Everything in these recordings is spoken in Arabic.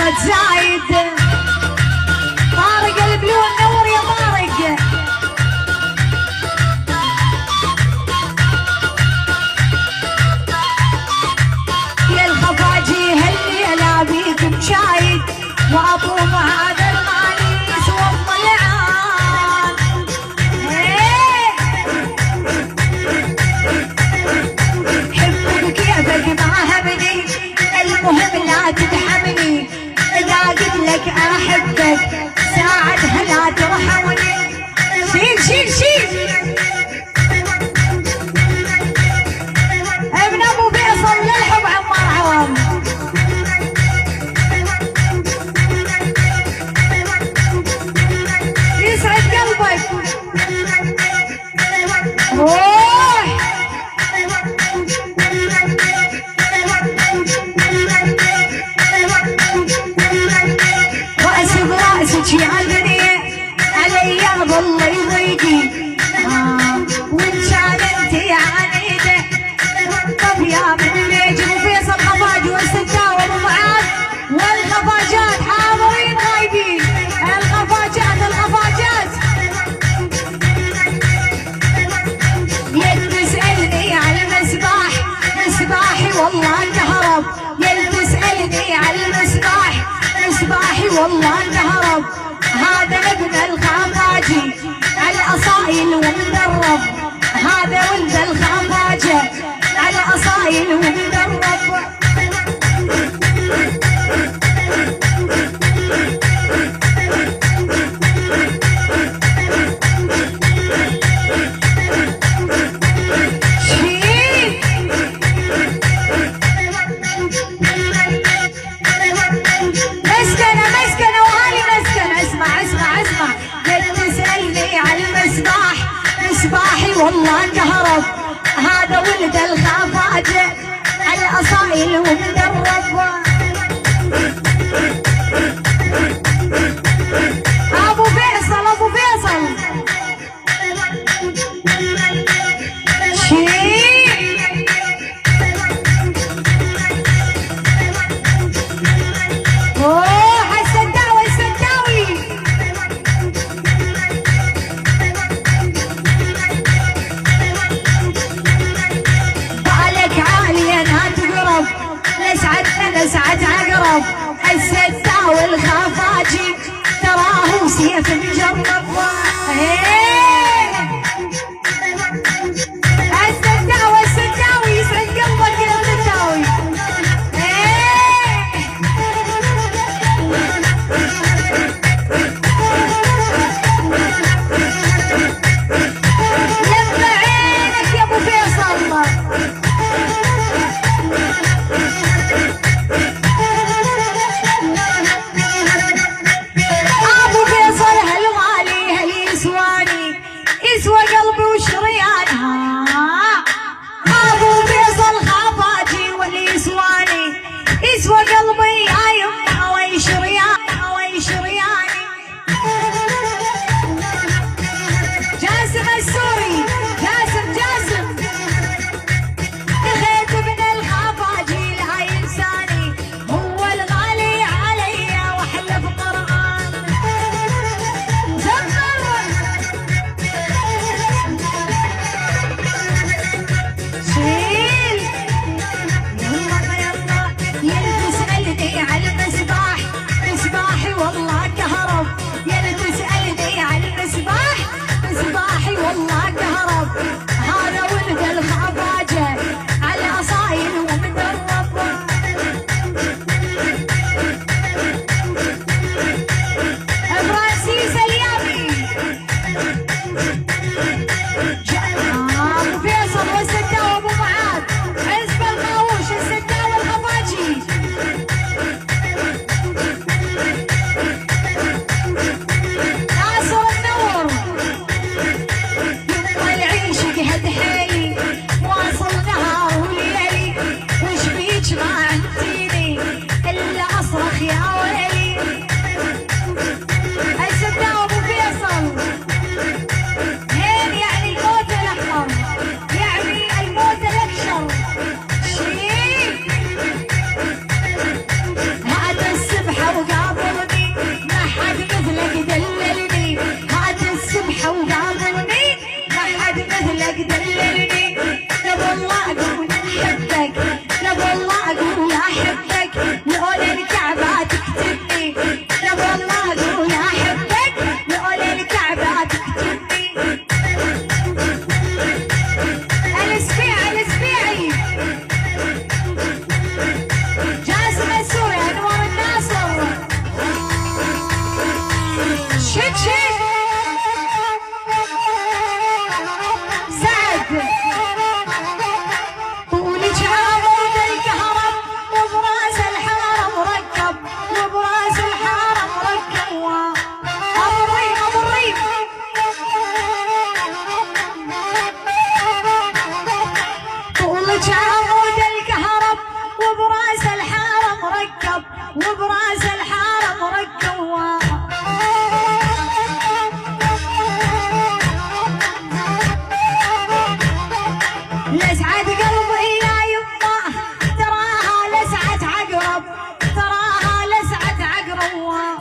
زيارة زايد طارق البلون نور يا طارق. يا الخفاجي هالليلة بيكم شايد واطوم هذا المانيس والضلعان. حبك كيفك ما همني، المهم لا تدحمني، اذا قلت لك احبك ساعتها لا ترحمني. شيل شيل شيل ابن ابو فيصل للحب عمار عوام. يسعد قلبك روح. رأسي برأسك يا دنيا علي الله يضيقي، وان كان انت عنيده. طب يا من ليج ابو فيصل خفاج والسداوي وابو معاذ والخفاجات حاضرين غايبين. الخفاجات الخفاجات يل تسألني على المسباح، مسباحي والله انهرب. يل تسألني على المسباح، مسباحي والله انهرب. هذا ابن الخفاجي على الاصايل ومدرب، هذا ولد الخفاجه على اصايل ومدرب. مسباحي والله انهرب، هذا ولد الخفاجة على الاصايل ومدرب. ابو فيصل ابو فيصل روح السداوي السداوي. نسعد عقرب السداوي الخفاجي تراه سيف مجرب. السداوي السداوي يسعد قلبك يا السداوي. لم عينك يا ابو فيصل. يسوى قلبي وشريانها ابو فيصل خفاجي واللي يسواني، يسوى قلبي يا يمه وي شرياني وي شرياني. جاسم السوري جاسم جاسم دخلت ابن الخفاجي لا ينساني، هو الغالي علي واحلف قرآن. هين يعني الموت مثلك دللني. لا والله اقول احبك، لا والله اقول احبك، لولا الكعبة تكتبني. لا والله اقول احبك، لولا الكعبة تكتبني. الاسبيعي الاسبيعي جاسم السوري انوار الناصر شك شك سعد طولك عمود الكهرب وبراس الحاره مركب، وبراس الحاره مركب. ابو الريم ابو الريم طولك عمود الكهرب وبراس الحاره مركب، وبراس الحاره مركب. لسعة قلبي يا يما تراها لسعة عقرب، تراها لسعة عقرب.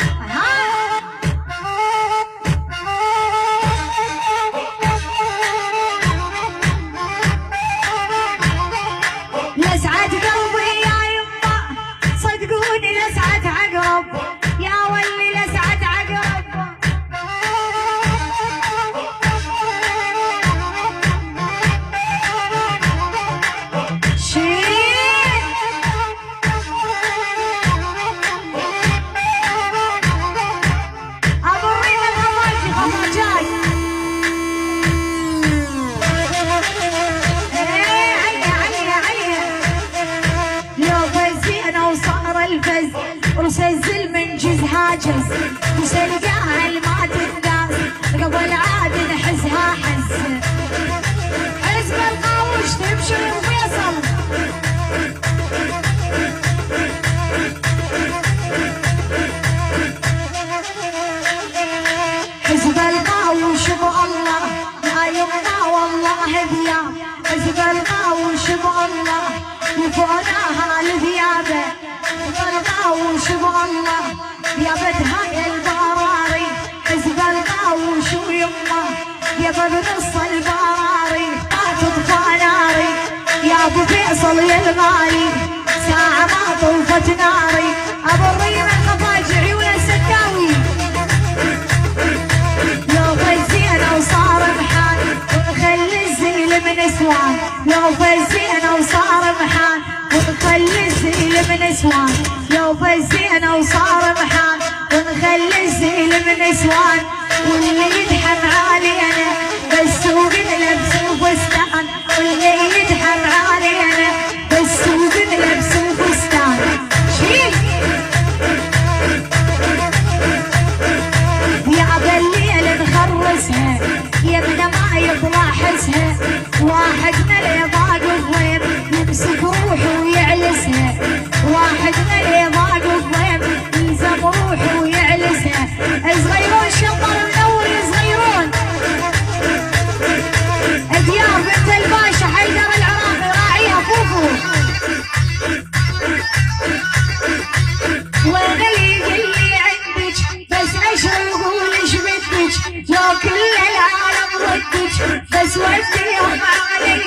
لسعة قلبي يا يما صدقوني لسعة عقرب، يا ولي لسعة عقرب. ابو الريم الخفاجي خفاجاي عليا عليا عليا. لو فزينا وصار الفز وسجل من جز هاجس، وسلقاها ما تنداس قبل عاد نحسها حس. حزب القاوش تمشي وفيصل حزب القاوش بالله لا يمنع والله ذياب. حزب القاوش بالله وفوقها الذيابه. حزب القاوش بالله ذيابتها البراري. حزب القاوش ويمه يابا بنص البراري. ما تطفى ناري يا ابو فيصل يا الغالي، ساعه ما طفت ناري. ابو الريم الخفاجي عيون السكاوي لو فزينا وصار محال ونخلي الزيل من اسوان. لو فزينا وصار محال ونخلي الزيل من اسوان. لو فزينا وصار محال ونخلي الزيل من اسوان. واللي يدحم علينا بالسوق نلبس فستان، واللي يدحم علينا بالسوق نلبس فستان. شيل يا بالليل نخرسها يمنا ما يطلع حسها. واحد ملي ضاق الضيم يمسك روحه ويعلسها. واحد ملي ضاق الضيم يلزم روحه ويعلسها. صغيرون شمر منور صغيرون. ديار بنت الباشا حيدر العراقي راعيها فوفو. وين اللي يقول لي عندك بس عشر يقول ايش بدك. لو كل العالم ضدك بس وديهم عليا.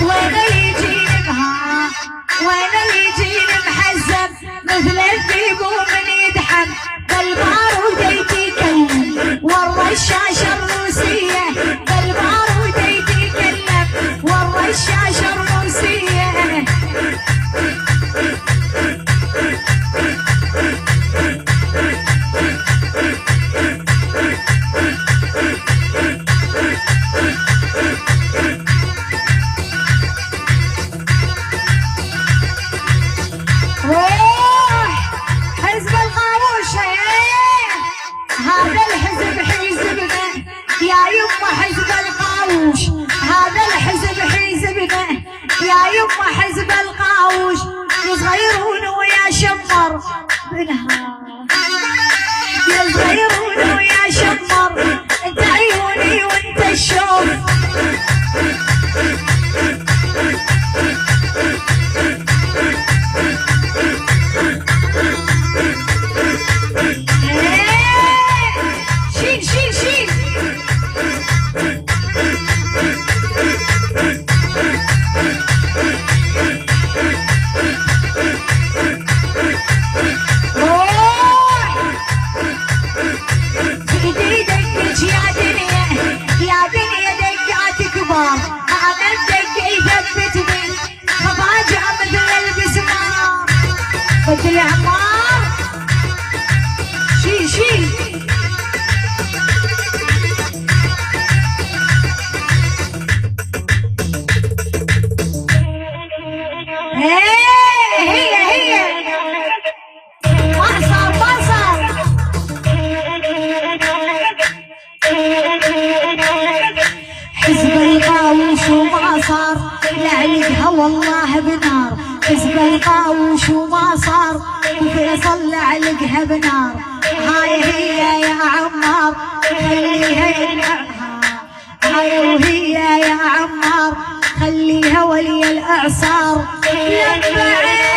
وين اللي يجيني بها، وين اللي يجيني محزب مثل الذيب ومن يدحم بالبارود يتكلم والرشاشة الروسية. بالبارود يتكلم والرشاشة الروسية. حزب القاوش هذا الحزب حزبنا يا يما. حزب القاوش هذا الحزب حزبنا يا يما. حزب القاوش يصغيرون ويا شمر بنها، يصغيرون ويا شمر. انت عيوني وانت الشوف. علقها والله بنار، كسب القاوش وما صار، وفيصل علقها بنار. هاي هي يا عمار خليها، هاي وهي يا عمار خليها ولي الاعصار. لما